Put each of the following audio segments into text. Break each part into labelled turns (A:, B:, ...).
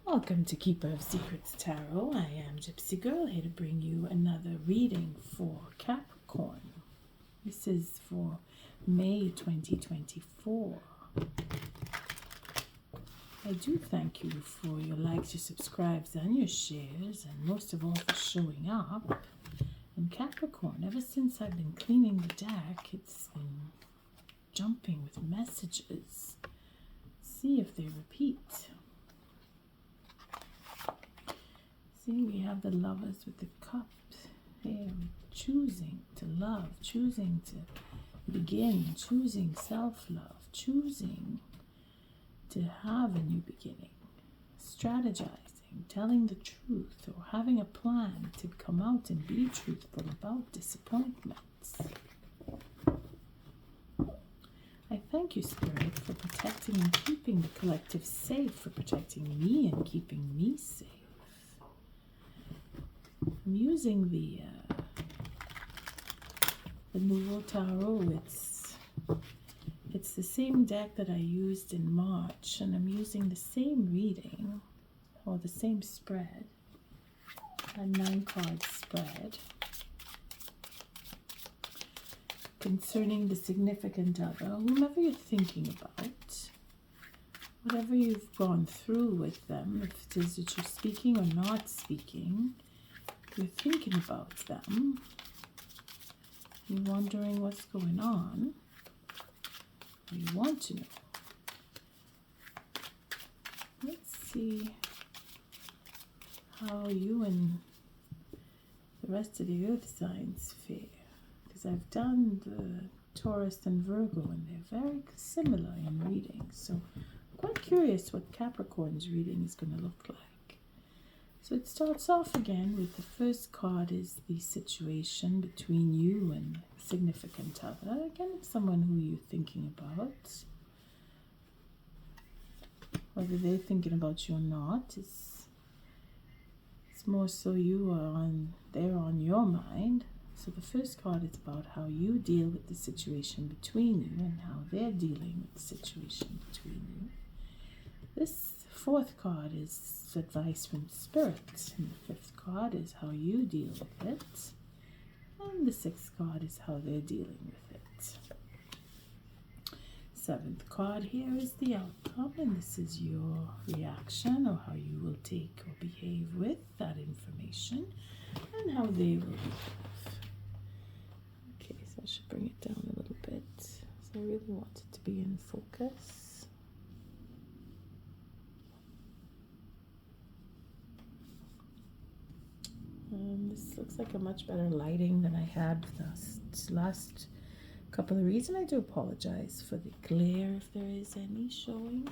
A: Welcome to Keeper of Secrets Tarot. I am Gypsy Girl, here to bring you another reading for Capricorn. This is for May 2024. I do thank you for your likes, your subscribes, and your shares, and most of all for showing up. And Capricorn, ever since I've been cleaning the deck, it's been jumping with messages. See if they repeat. See, we have the Lovers with the Cups here, choosing to love, choosing to begin, choosing self-love, choosing to have a new beginning, strategizing, telling the truth, or having a plan to come out and be truthful about disappointments. I thank you, Spirit, for protecting and keeping the collective safe, for protecting me and keeping me safe. I'm using the Nouveau tarot. It's the same deck that I used in March, and I'm using the same reading, or the same spread, a 9-card spread, concerning the significant other, whomever you're thinking about, whatever you've gone through with them, if it is that you're speaking or not speaking. You're thinking about them, you're wondering what's going on, or you want to know. Let's see how you and the rest of the earth signs fare, because I've done the Taurus and Virgo and they're very similar in reading, so I'm quite curious what Capricorn's reading is going to look like. So it starts off again with the first card is the situation between you and significant other. Again, it's someone who you're thinking about. Whether they're thinking about you or not, it's more so they're on your mind. So the first card is about how you deal with the situation between you and how they're dealing with the situation between you. This fourth card is advice from Spirit, and the fifth card is how you deal with it, and the sixth card is how they're dealing with it. Seventh card here is the outcome, and this is your reaction, or how you will take or behave with that information, and how they will behave. Okay, so I should bring it down a little bit, so I really want it to be in focus. This looks like a much better lighting than I had the last couple of reads, and I do apologize for the glare if there is any showing.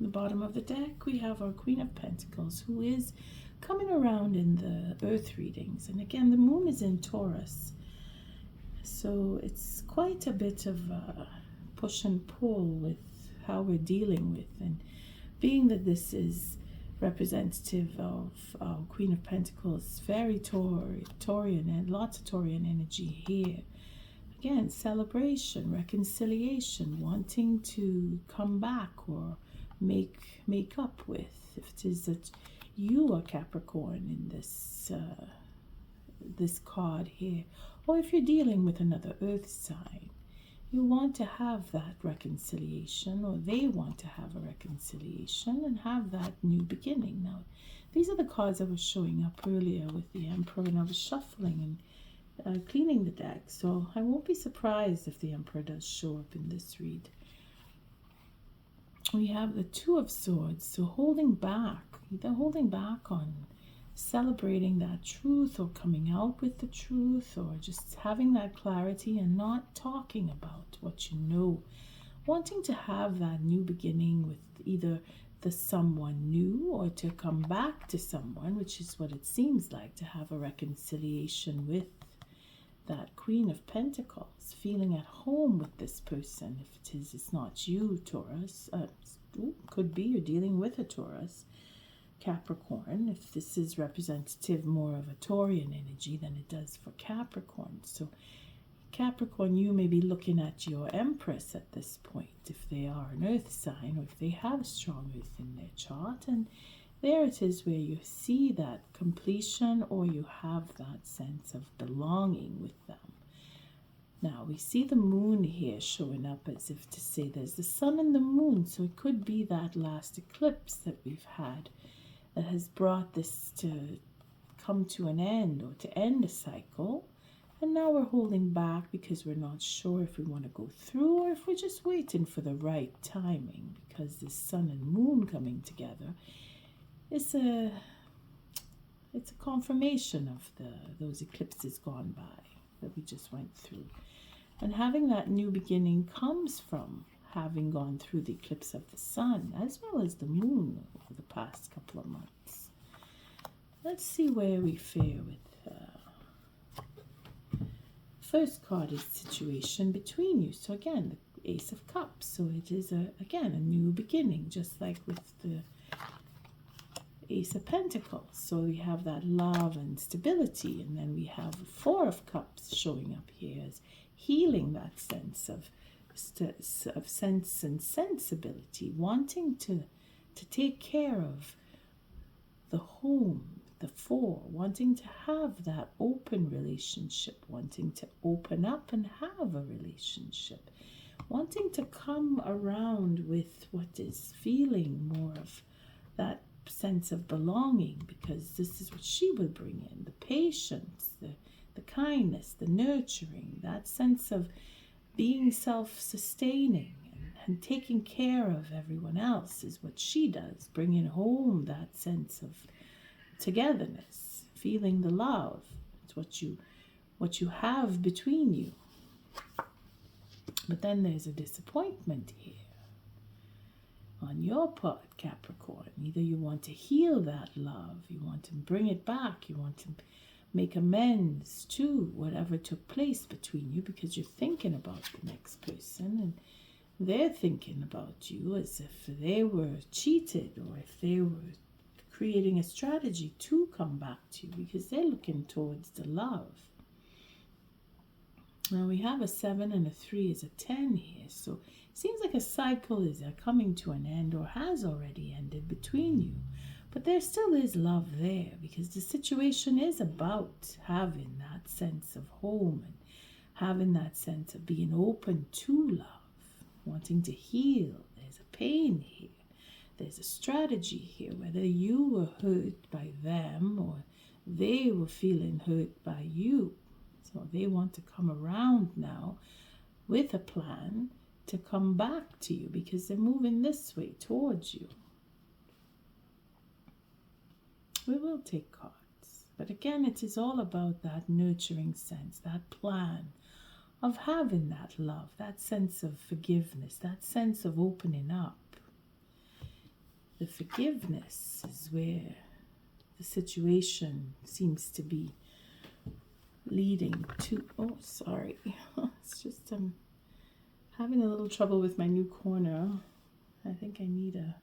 A: The bottom of the deck, we have our Queen of Pentacles, who is coming around in the earth readings, and again the moon is in Taurus, so it's quite a bit of a push and pull with how we're dealing with, and being that this is representative of Queen of Pentacles, very Taurian, and lots of Taurian energy here. Again, celebration, reconciliation, wanting to come back or make up with. If it is that you are Capricorn in this card here, or if you're dealing with another earth sign, you want to have that reconciliation, or they want to have a reconciliation and have that new beginning. Now, these are the cards that were showing up earlier with the Emperor, and I was shuffling and cleaning the deck, so I won't be surprised if the Emperor does show up in this read. We have the Two of Swords, so holding back, either holding back on celebrating that truth, or coming out with the truth, or just having that clarity and not talking about what you know, wanting to have that new beginning with either the someone new, or to come back to someone, which is what it seems like, to have a reconciliation with that Queen of Pentacles, feeling at home with this person. If it's not you, Taurus, could be you're dealing with a Taurus, Capricorn, if this is representative more of a Taurian energy than it does for Capricorn. So Capricorn, you may be looking at your Empress at this point, if they are an earth sign or if they have strong earth in their chart. And there it is where you see that completion, or you have that sense of belonging with them. Now we see the moon here showing up as if to say there's the sun and the moon. So it could be that last eclipse that we've had that has brought this to come to an end, or to end a cycle. And now we're holding back because we're not sure if we want to go through, or if we're just waiting for the right timing, because this sun and moon coming together is it's a confirmation of those eclipses gone by that we just went through. And having that new beginning comes from having gone through the eclipse of the sun as well as the moon over the past couple of months. Let's see where we fare with first card is situation between you. So again, the Ace of Cups. So it is again a new beginning, just like with the Ace of Pentacles. So we have that love and stability, and then we have the Four of Cups showing up here as healing that sense of sense and sensibility, wanting to take care of the home, the Four, wanting to have that open relationship, wanting to open up and have a relationship, wanting to come around with what is feeling more of that sense of belonging, because this is what she will bring in, the patience, the kindness, the nurturing, that sense of being self-sustaining and taking care of everyone else is what she does, bringing home that sense of togetherness, feeling the love. It's what you have between you. But then there's a disappointment here on your part, Capricorn. Either you want to heal that love, you want to bring it back, you want to make amends to whatever took place between you, because you're thinking about the next person and they're thinking about you as if they were cheated, or if they were creating a strategy to come back to you, because they're looking towards the love. Now we have a 7 and a 3 is a 10 here. So it seems like a cycle is coming to an end, or has already ended between you. But there still is love there, because the situation is about having that sense of home and having that sense of being open to love, wanting to heal. There's a pain here. There's a strategy here, whether you were hurt by them or they were feeling hurt by you. So they want to come around now with a plan to come back to you, because they're moving this way towards you. We will take cards. But again, it is all about that nurturing sense, that plan of having that love, that sense of forgiveness, that sense of opening up. The forgiveness is where the situation seems to be leading to. Oh, sorry. It's just having a little trouble with my new corner. I think I need a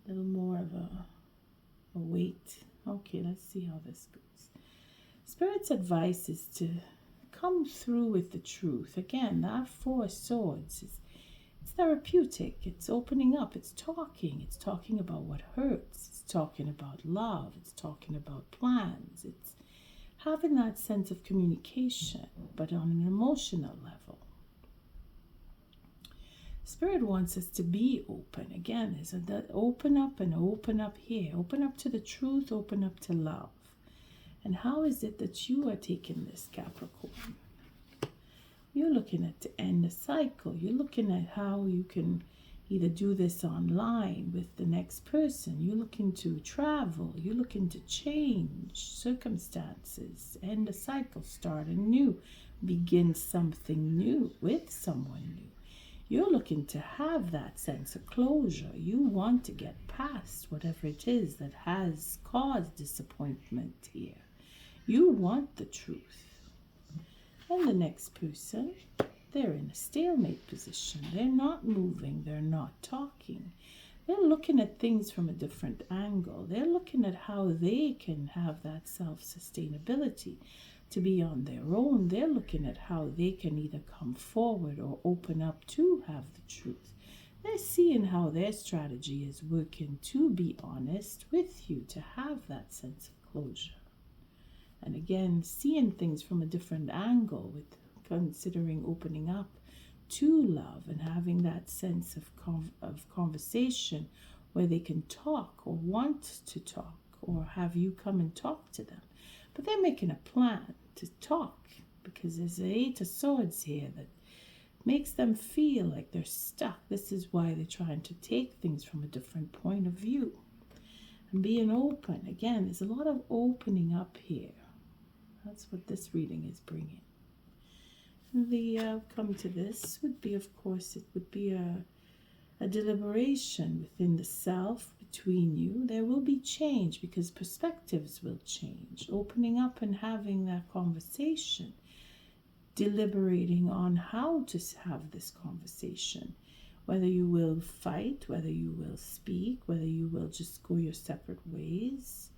A: little more of a weight. Okay, let's see how this goes. Spirit's advice is to come through with the truth. Again, that 4 swords is it's therapeutic. It's opening up. It's talking about what hurts. It's talking about love. It's talking about plans. It's having that sense of communication, but on an emotional level. Spirit wants us to be open. Again, there's that open up and open up here. Open up to the truth, open up to love. And how is it that you are taking this, Capricorn? You're looking at to end a cycle. You're looking at how you can either do this online with the next person. You're looking to travel. You're looking to change circumstances, end a cycle, start anew, begin something new with someone new. You're looking to have that sense of closure. You want to get past whatever it is that has caused disappointment here. You want the truth. And the next person, they're in a stalemate position. They're not moving. They're not talking. They're looking at things from a different angle. They're looking at how they can have that self-sustainability. to be on their own. They're looking at how they can either come forward or open up to have the truth. They're seeing how their strategy is working to be honest with you, to have that sense of closure. And again, seeing things from a different angle, with considering opening up to love and having that sense of conversation where they can talk or want to talk, or have you come and talk to them. But they're making a plan to talk, because there's the Eight of Swords here that makes them feel like they're stuck. This is why they're trying to take things from a different point of view. And being open, again, there's a lot of opening up here. That's what this reading is bringing. And the outcome to this would be, of course, it would be a deliberation within the self, between you. There will be change, because perspectives will change. Opening up and having that conversation, deliberating on how to have this conversation, whether you will fight, whether you will speak, whether you will just go your separate ways.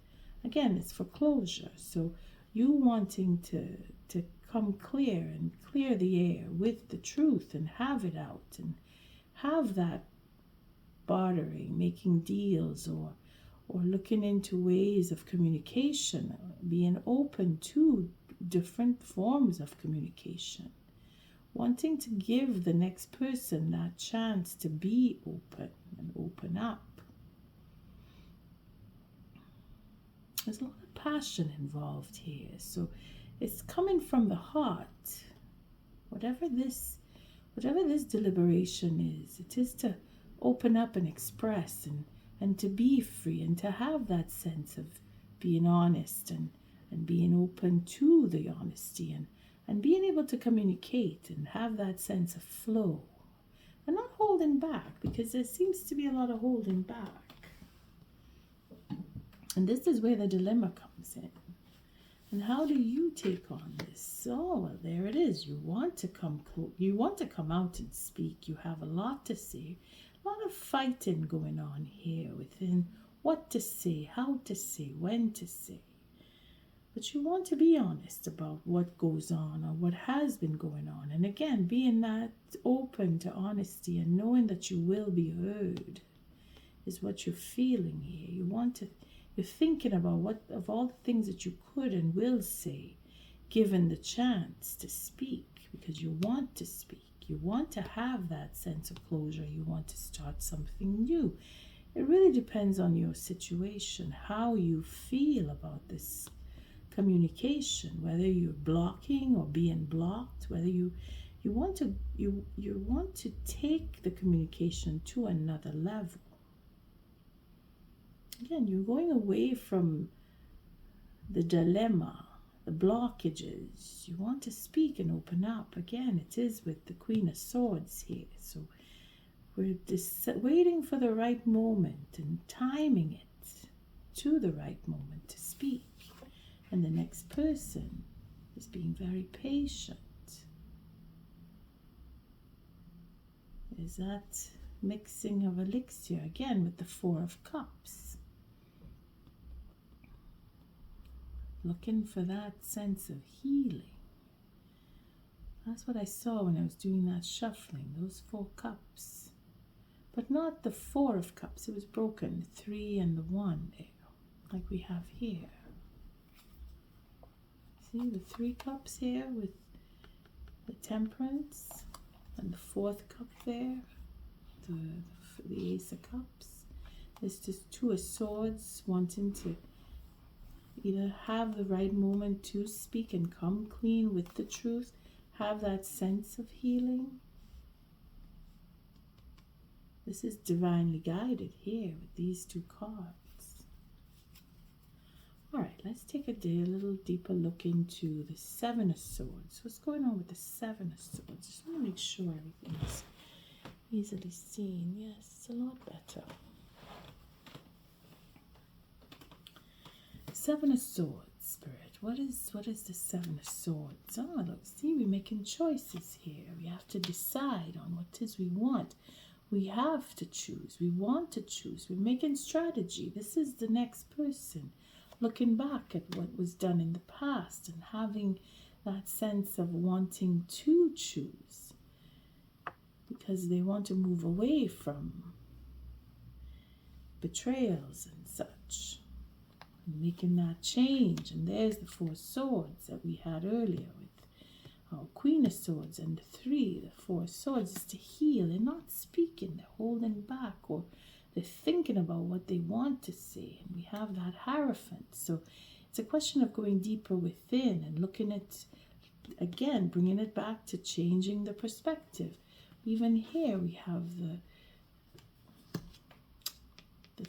A: Again, it's for closure. So you wanting to come clear and clear the air with the truth and have it out, and have that bartering, making deals, or looking into ways of communication, being open to different forms of communication, wanting to give the next person that chance to be open and open up. There's a lot of passion involved here, so it's coming from the heart. Whatever this deliberation is, it is to open up and express, and to be free, and to have that sense of being honest, and being open to the honesty, and being able to communicate and have that sense of flow, and not holding back, because there seems to be a lot of holding back. And this is where the dilemma comes in. And how do you take on this? Oh, well, there it is. You want to come out and speak. You have a lot to say. A lot of fighting going on here within what to say, how to say, when to say. But you want to be honest about what goes on, or what has been going on. And again, being that open to honesty and knowing that you will be heard is what you're feeling here. You're thinking about what of all the things that you could and will say, given the chance to speak, because you want to speak. You want to have that sense of closure. You want to start something new. It really depends on your situation, how you feel about this communication, whether you're blocking or being blocked, whether you want to take the communication to another level. Again, you're going away from the dilemma, the blockages. You want to speak and open up. Again, it is with the Queen of Swords here. So we're just waiting for the right moment and timing it to the right moment to speak. And the next person is being very patient. There's that mixing of elixir again with the Four of Cups. Looking for that sense of healing. That's what I saw when I was doing that shuffling, those 4 cups. But not the 4 of cups, it was broken, the 3 and the 1 there, like we have here. See the 3 cups here with the Temperance, and the 4th cup there, the Ace of Cups. There's just 2 of Swords wanting to either have the right moment to speak and come clean with the truth, have that sense of healing. This is divinely guided here with these 2 cards. All right, let's take a little deeper look into the 7 of Swords. What's going on with the 7 of Swords? Just want to make sure everything's easily seen. Yes, it's a lot better. 7 of Swords, Spirit. What is the 7 of Swords? Oh, look, see, we're making choices here. We have to decide on what it is we want. We have to choose. We want to choose. We're making strategy. This is the next person. looking back at what was done in the past and having that sense of wanting to choose, because they want to move away from betrayals and such, and making that change. And there's the 4 swords that we had earlier with our Queen of Swords, and the 3, the 4 swords is to heal. They're not speaking, they're holding back, or they're thinking about what they want to say. And we have that Hierophant. So it's a question of going deeper within and looking at, again, bringing it back to changing the perspective. Even here we have the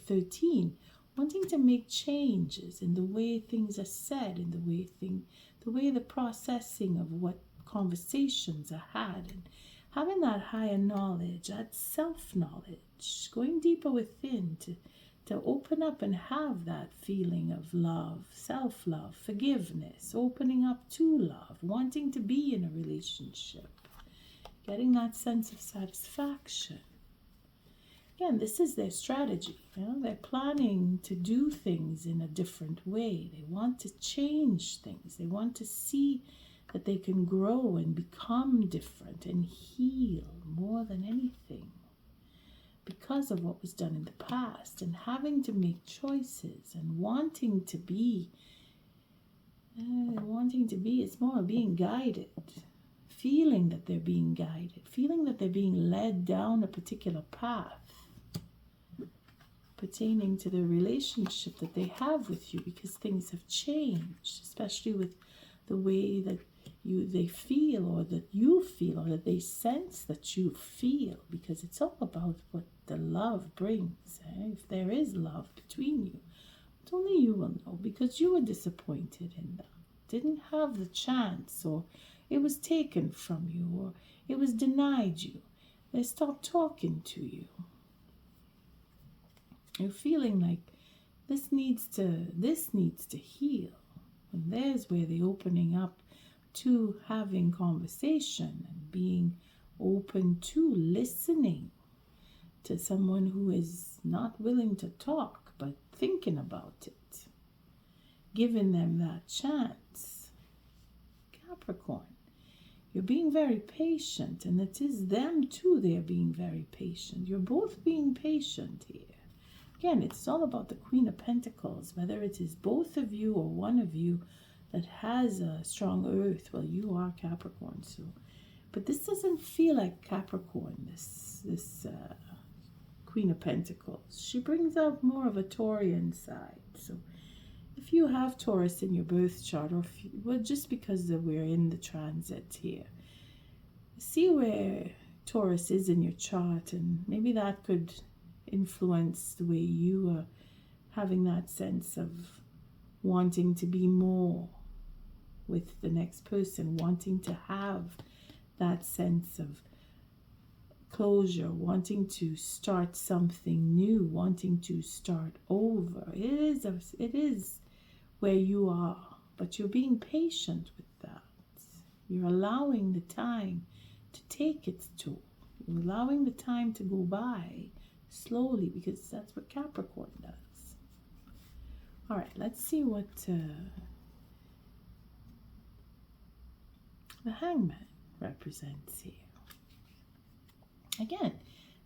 A: 13, wanting to make changes in the way things are said, in the way the processing of what conversations are had, and having that higher knowledge, that self-knowledge, going deeper within to open up and have that feeling of love, self-love, forgiveness, opening up to love, wanting to be in a relationship, getting that sense of satisfaction. Again, this is their strategy. They're planning to do things in a different way. They want to change things. They want to see that they can grow and become different and heal more than anything because of what was done in the past, and having to make choices and wanting to be, it's more being guided, feeling that they're being guided, feeling that they're being led down a particular path pertaining to the relationship that they have with you, because things have changed, especially with the way that they feel, or that you feel, or that they sense that you feel, because it's all about what the love brings. If there is love between you, only you will know, because you were disappointed in that, didn't have the chance, or it was taken from you, or it was denied you. They stopped talking to you. You're feeling like this needs to heal. And there's where the opening up to having conversation and being open to listening to someone who is not willing to talk but thinking about it, giving them that chance. Capricorn, you're being very patient, and it is them too, they're being very patient. You're both being patient here. Again, it's all about the Queen of Pentacles, whether it is both of you or one of you that has a strong earth. Well, you are Capricorn, so. But this doesn't feel like Capricorn, this Queen of Pentacles. She brings out more of a Taurian side. So if you have Taurus in your birth chart, or just because we're in the transit here, see where Taurus is in your chart, and maybe that could influence the way you are having that sense of wanting to be more with the next person, wanting to have that sense of closure, wanting to start something new, wanting to start over. It is where you are, but you're being patient with that. You're allowing the time to take its toll. You're allowing the time to go by slowly, because that's what Capricorn does. All right, let's see what the Hangman represents here. Again,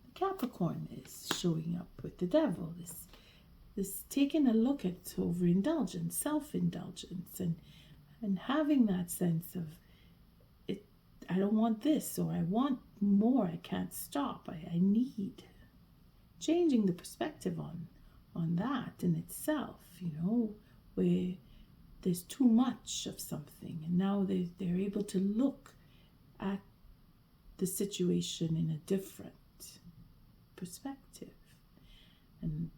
A: the Capricorn is showing up with the Devil, this taking a look at overindulgence, self-indulgence, and having that sense of it. I don't want this, or I want more. I can't stop. I need. Changing the perspective on that in itself, where there's too much of something, and now they're able to look at the situation in a different perspective and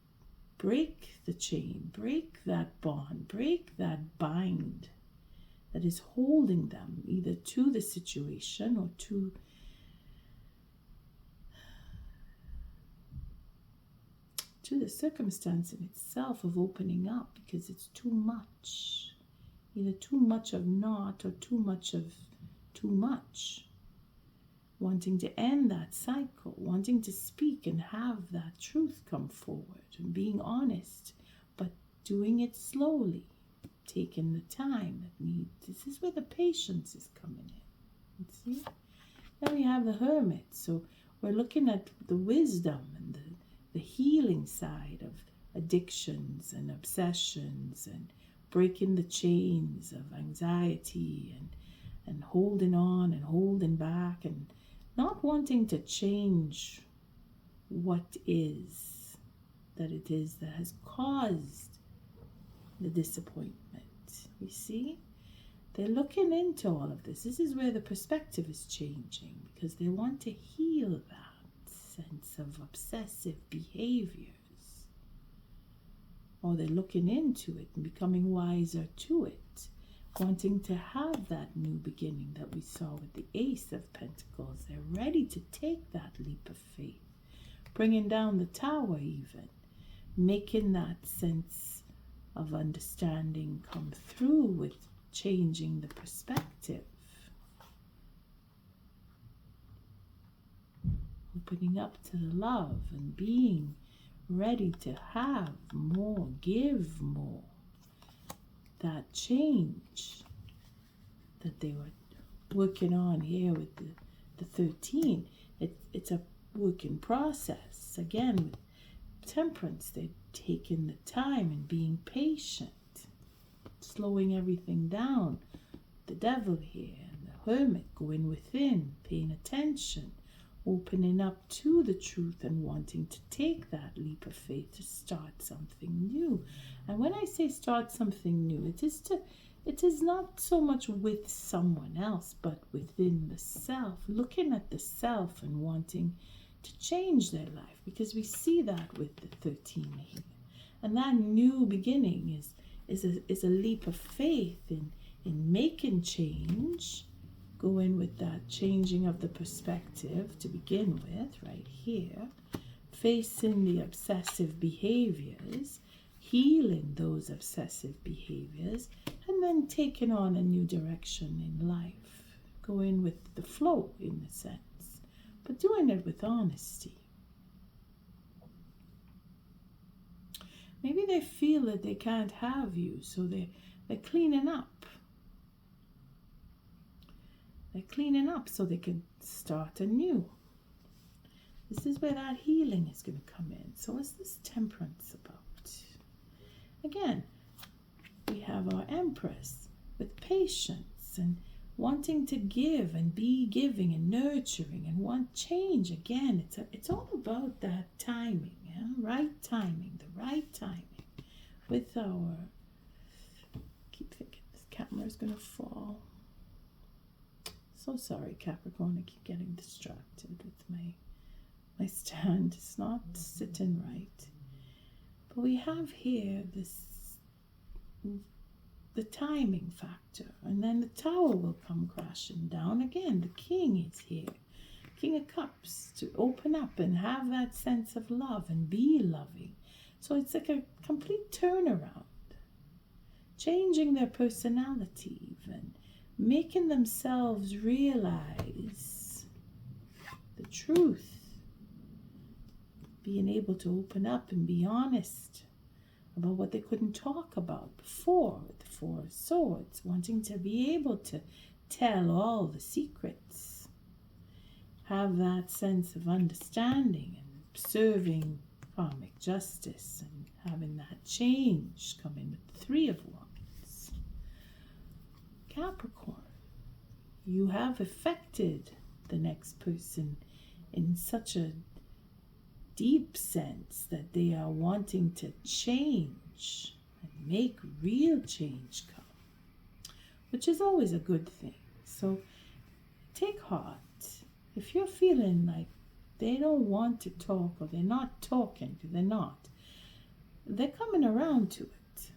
A: break the chain, break that bond, break that bind that is holding them either to the situation or to the circumstance in itself of opening up, because it's too much. Either too much of not, or too much of too much. Wanting to end that cycle, wanting to speak and have that truth come forward, and being honest, but doing it slowly, taking the time that needs. This is where the patience is coming in. See? Then we have the Hermit. So we're looking at the wisdom and the healing side of addictions and obsessions and breaking the chains of anxiety and holding on and holding back and not wanting to change what is that it is that has caused the disappointment. You see? They're looking into all of this. This is where the perspective is changing because they want to heal that sense of obsessive behaviors. Or they're looking into it and becoming wiser to it, wanting to have that new beginning that we saw with the Ace of Pentacles. They're ready to take that leap of faith, bringing down the Tower even, making that sense of understanding come through with changing the perspective, opening up to the love and being ready to have more, give more. That change that they were working on here with the 13, it's a working process. Again, with Temperance, they're taking the time and being patient, slowing everything down. The Devil here and the Hermit going within, paying attention, opening up to the truth and wanting to take that leap of faith to start something new. And when I say start something new, it is not so much with someone else, but within the self, looking at the self and wanting to change their life, because we see that with the 13 here. And that new beginning is a leap of faith in making change, going with that changing of the perspective to begin with, right here, facing the obsessive behaviors, healing those obsessive behaviors, and then taking on a new direction in life, going with the flow in a sense, but doing it with honesty. Maybe they feel that they can't have you, so they're cleaning up. They're cleaning up so they can start anew. This is where that healing is going to come in. So what's this Temperance about? Again, we have our Empress with patience and wanting to give and be giving and nurturing and want change. Again, it's all about that timing, yeah? Right timing, the right timing. With our, I keep thinking this camera is going to fall. So sorry, Capricorn, I keep getting distracted with my stand. It's not sitting right. But we have here the timing factor, and then the Tower will come crashing down. Again, the King is here. King of Cups, to open up and have that sense of love and be loving. So it's like a complete turnaround. Changing their personality even. Making themselves realize the truth. Being able to open up and be honest about what they couldn't talk about before with the Four of Swords. Wanting to be able to tell all the secrets. Have that sense of understanding and observing karmic justice and having that change coming with the Three of Wands. Capricorn, you have affected the next person in such a deep sense that they are wanting to change and make real change come, which is always a good thing. So take heart. If you're feeling like they don't want to talk or they're not talking, they're coming around to it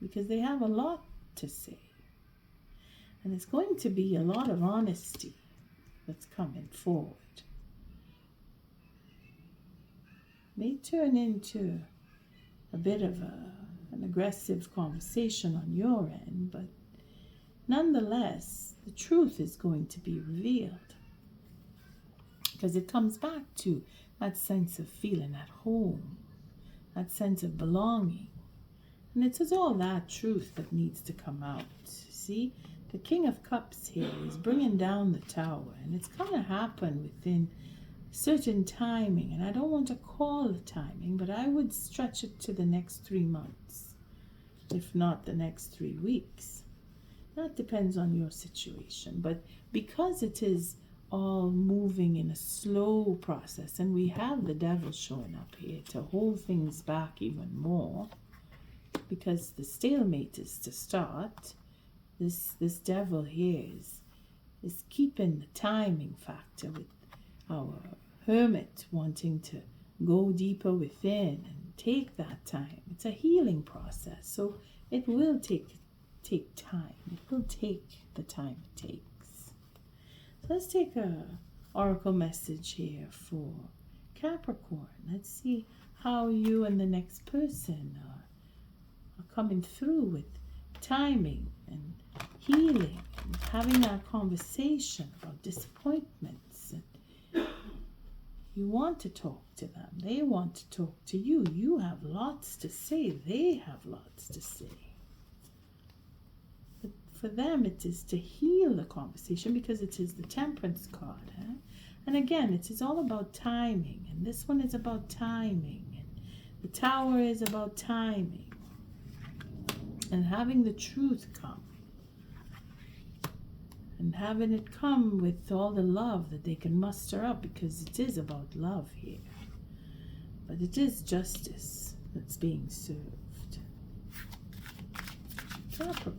A: because they have a lot to say. And it's going to be a lot of honesty that's coming forward. May turn into a bit of an aggressive conversation on your end, but nonetheless, the truth is going to be revealed. Because it comes back to that sense of feeling at home, that sense of belonging. And it is all that truth that needs to come out. See, the King of Cups here is bringing down the tower, and it's going to happen within certain timing. And I don't want to call the timing, but I would stretch it to the next 3 months, if not the next 3 weeks. That depends on your situation. But because it is all moving in a slow process, and we have the devil showing up here to hold things back even more, because the stalemate is to start. This devil here is keeping the timing factor, with our hermit wanting to go deeper within and take that time. It's a healing process, so it will take time. It will take the time it takes. So let's take a oracle message here for Capricorn. Let's see how you and the next person are coming through with timing and healing and having that conversation about disappointments. And you want to talk to them. They want to talk to you. You have lots to say. They have lots to say. But for them, it is to heal the conversation, because it is the Temperance card. And again, it is all about timing. And this one is about timing. And the Tower is about timing. And having the truth come. And having it come with all the love that they can muster up, because it is about love here. But it is justice that's being served. Capricorn.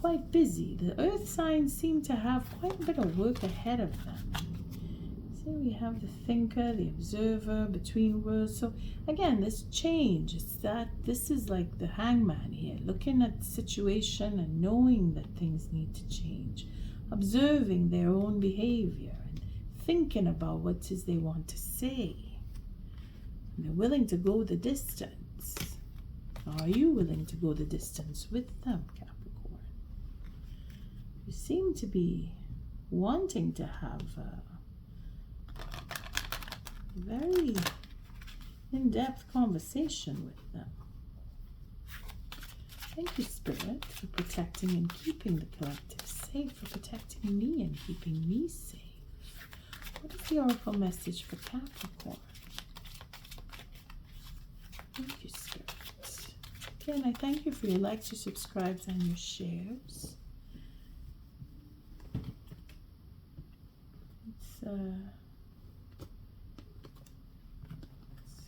A: Quite busy. The earth signs seem to have quite a bit of work ahead of them. See, we have the thinker, the observer, between worlds. So again, this change, it's that this is like the hangman here, looking at the situation and knowing that things need to change, observing their own behavior and thinking about what it is they want to say. And they're willing to go the distance. Are you willing to go the distance with them, Capricorn? You seem to be wanting to have a very in-depth conversation with them. Thank you, Spirit, for protecting and keeping the collective safe, for protecting me and keeping me safe. What is the oracle message for Capricorn? Thank you, Spirit. Again, I thank you for your likes, your subscribes, and your shares.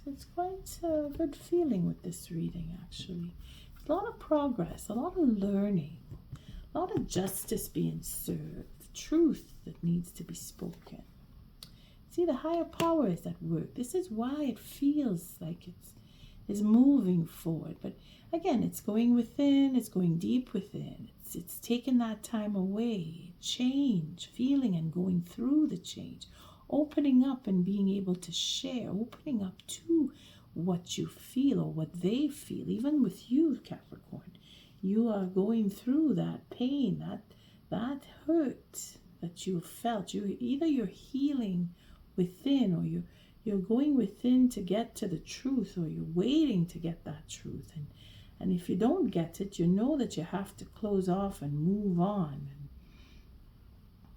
A: It's quite a good feeling with this reading, actually. A lot of progress, a lot of learning, a lot of justice being served, truth that needs to be spoken. See, the higher power is at work. This is why it feels like it's moving forward. But again, it's going within, it's going deep within. It's taking that time away, change, feeling and going through the change. Opening up and being able to share, opening up to what you feel or what they feel. Even with you, Capricorn, you are going through that pain, that hurt that you felt. Either you're healing within, or you're going within to get to the truth, or you're waiting to get that truth. And if you don't get it, you know that you have to close off and move on.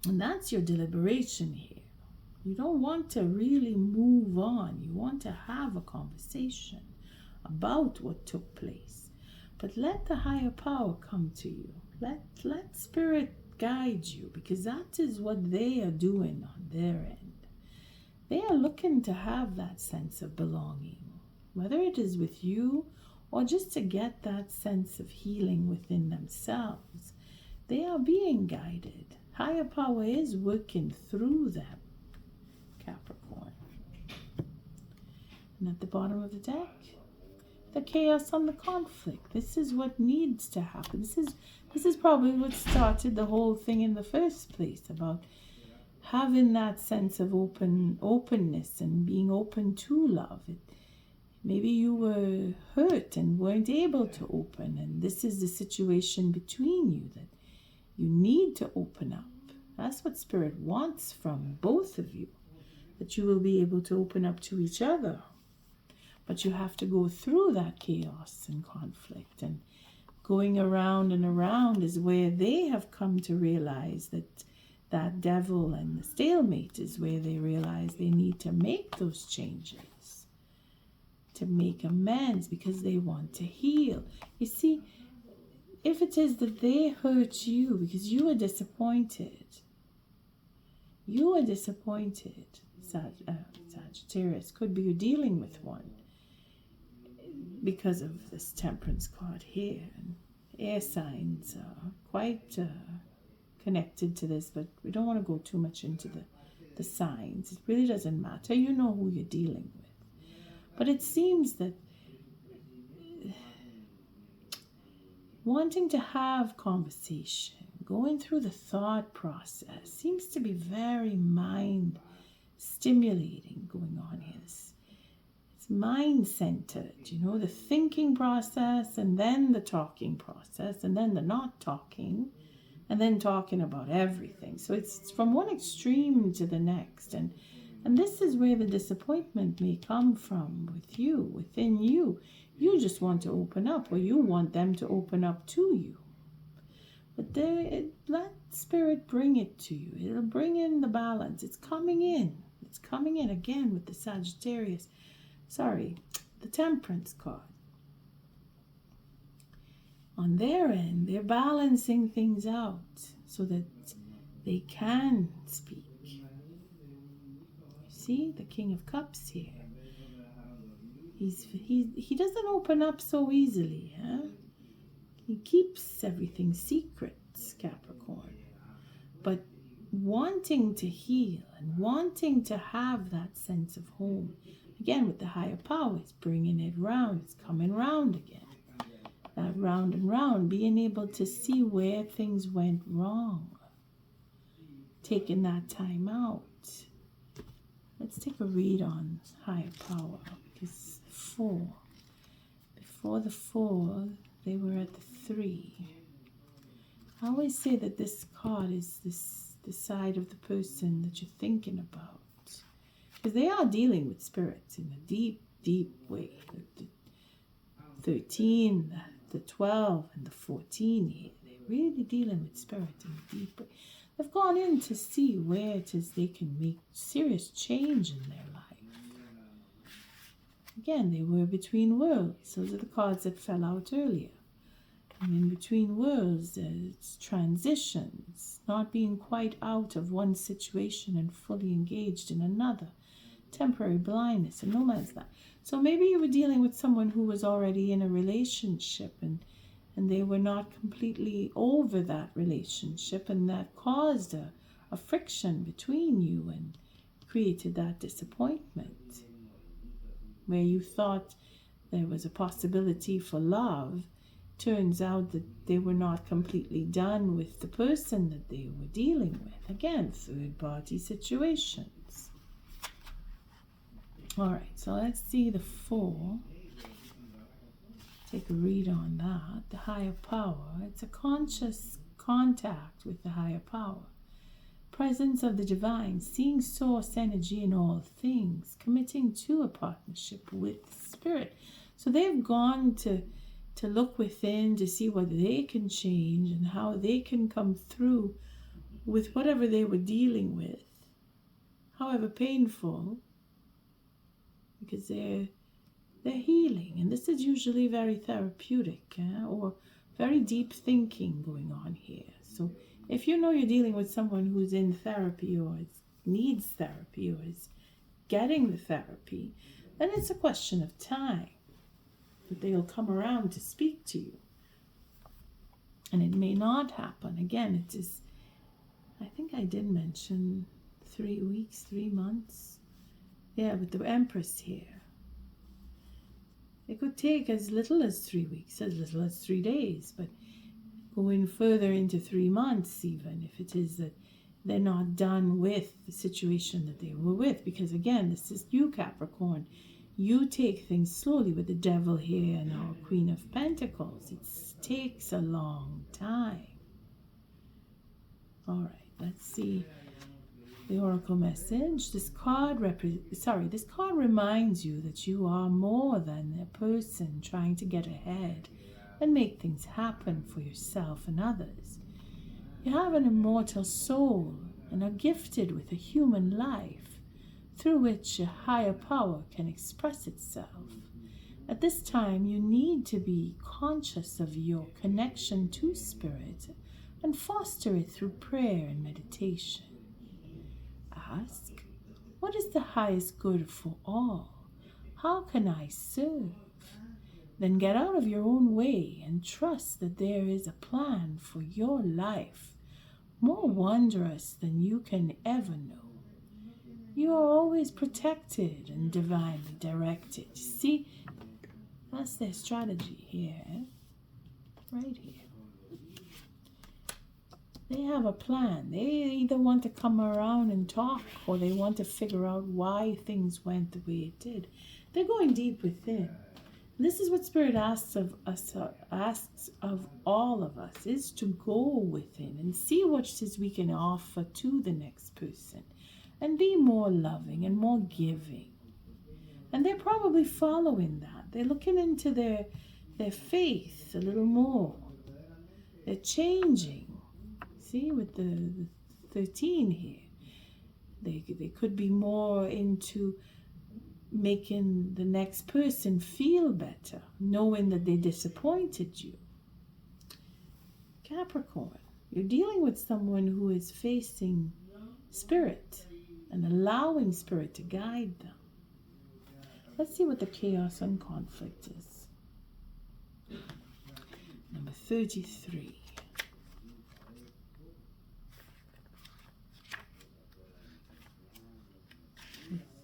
A: And that's your deliberation here. You don't want to really move on. You want to have a conversation about what took place. But let the higher power come to you. Let Spirit guide you, because that is what they are doing on their end. They are looking to have that sense of belonging, whether it is with you or just to get that sense of healing within themselves. They are being guided. Higher power is working through them. Capricorn. And at the bottom of the deck, the chaos and the conflict. This is what needs to happen. This is probably what started the whole thing in the first place, about having that sense of openness and being open to love. Maybe you were hurt and weren't able to open, and this is the situation between you that you need to open up. That's what Spirit wants from both of you. That you will be able to open up to each other But you have to go through that chaos and conflict, and going around and around is where they have come to realize that that devil and the stalemate is where they realize they need to make those changes, to make amends, because they want to heal. You see, if it is that they hurt you because you were disappointed, Sagittarius, could be you're dealing with one because of this Temperance card here. And air signs are quite connected to this, but we don't want to go too much into the signs. It really doesn't matter. You know who you're dealing with. But it seems that wanting to have conversation, going through the thought process, seems to be very mind stimulating going on here. It's mind centered, the thinking process, and then the talking process, and then the not talking, and then talking about everything. So it's from one extreme to the next, and this is where the disappointment may come from with you, within you. You just want to open up, or you want them to open up to you. But let Spirit bring it to you. It'll bring in the balance. It's coming in. It's coming in again with the Sagittarius. The Temperance card. On their end, they're balancing things out so that they can speak. You see, the King of Cups here. He doesn't open up so easily, huh? He keeps everything secret, Capricorn. But wanting to heal and wanting to have that sense of home, again with the higher power, it's bringing it round. It's coming round again. That round and round, being able to see where things went wrong. Taking that time out. Let's take a read on higher power, because 4. Before the 4, they were at the 3. I always say that this card is the side of the person that you're thinking about, because they are dealing with spirits in a deep, deep way. The 13, the 12, and the 14 here, they're really dealing with spirit in a deep way. They've gone in to see where it is they can make serious change in their life. Again, they were between worlds. Those are the cards that fell out earlier. And in between worlds, there's transitions, not being quite out of one situation and fully engaged in another. Temporary blindness and no man's land. So maybe you were dealing with someone who was already in a relationship and they were not completely over that relationship, and that caused a friction between you and created that disappointment where you thought there was a possibility for love. Turns out that they were not completely done with the person that they were dealing with. Again, third-party situations. All right, so let's see the 4. Take a read on that. The higher power. It's a conscious contact with the higher power. Presence of the divine, seeing source energy in all things, committing to a partnership with spirit. So they've gone to look within to see what they can change and how they can come through with whatever they were dealing with, however painful, because they're healing. And this is usually very therapeutic, or very deep thinking going on here. So if you know you're dealing with someone who's in therapy or needs therapy or is getting the therapy, then it's a question of time that they'll come around to speak to you. And it may not happen. Again, it is, I think I did mention 3 weeks, 3 months. Yeah, with the Empress here. It could take as little as 3 weeks, as little as 3 days, but going further into 3 months even, if it is that they're not done with the situation that they were with. Because again, this is you, Capricorn. You take things slowly with the Devil here and our Queen of Pentacles. It takes a long time. All right, let's see the oracle message. This card reminds you that you are more than a person trying to get ahead and make things happen for yourself and others. You have an immortal soul and are gifted with a human life through which a higher power can express itself. At this time, you need to be conscious of your connection to spirit and foster it through prayer and meditation. Ask, what is the highest good for all? How can I serve? Then get out of your own way and trust that there is a plan for your life, more wondrous than you can ever know. You are always protected and divinely directed. See, that's their strategy here, right here. They have a plan. They either want to come around and talk or they want to figure out why things went the way it did. They're going deep within. This is what Spirit asks of us, asks of all of us, is to go within and see what it is we can offer to the next person and be more loving and more giving. And they're probably following that. They're looking into their faith a little more. They're changing. See, with the 13 here, they could be more into making the next person feel better, knowing that they disappointed you. Capricorn, you're dealing with someone who is facing spirit and allowing spirit to guide them. Let's see what the chaos and conflict is. Number 33.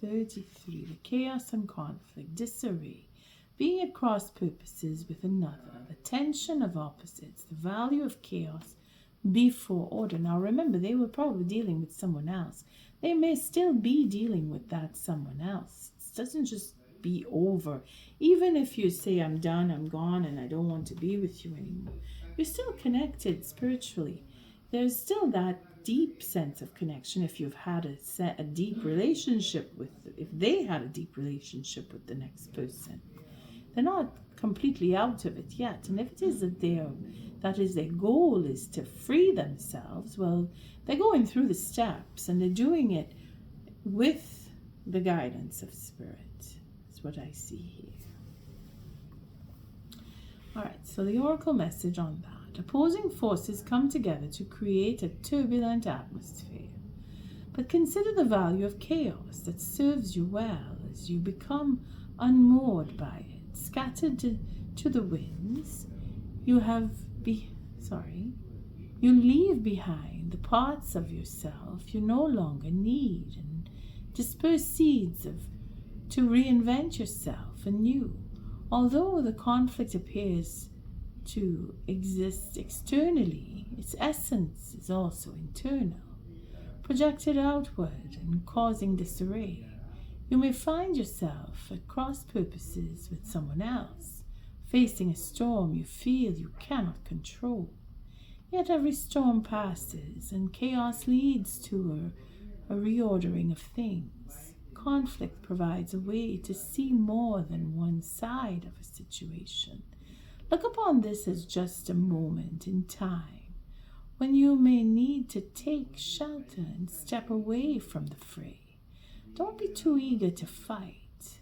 A: The chaos and conflict, disarray, being at cross purposes with another, the tension of opposites, the value of chaos before order. Now remember, they were probably dealing with someone else. They may still be dealing with that someone else. It doesn't just be over. Even if you say, I'm done, I'm gone, and I don't want to be with you anymore, you're still connected spiritually. There's still that deep sense of connection. If you've had a deep relationship with, if they had a deep relationship with the next person, they're not completely out of it yet. And if it is that their goal is to free themselves, well, they're going through the steps and they're doing it with the guidance of spirit. That's what I see here. All right, so the oracle message on that. Opposing forces come together to create a turbulent atmosphere. But consider the value of chaos that serves you well as you become unmoored by it, scattered to the winds. You leave behind the parts of yourself you no longer need and disperse seeds to reinvent yourself anew. Although the conflict appears to exist externally, its essence is also internal, projected outward and causing disarray. You may find yourself at cross purposes with someone else, facing a storm you feel you cannot control. Yet every storm passes and chaos leads to a reordering of things. Conflict provides a way to see more than one side of a situation. Look upon this as just a moment in time when you may need to take shelter and step away from the fray. Don't be too eager to fight.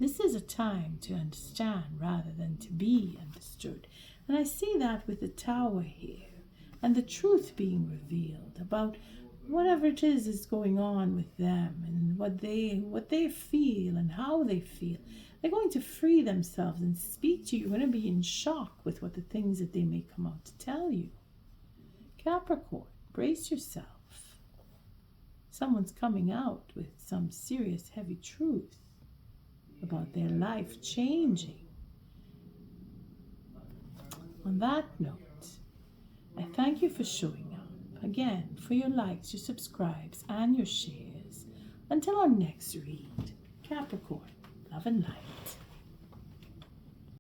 A: This is a time to understand rather than to be understood. And I see that with the tower here and the truth being revealed about whatever it is going on with them and what they feel and how they feel. They're going to free themselves and speak to you. You're going to be in shock with what the things that they may come out to tell you. Capricorn, brace yourself. Someone's coming out with some serious heavy truth about their life changing. On that note, I thank you for showing up. Again, for your likes, your subscribes, and your shares. Until our next read, Capricorn, love and light.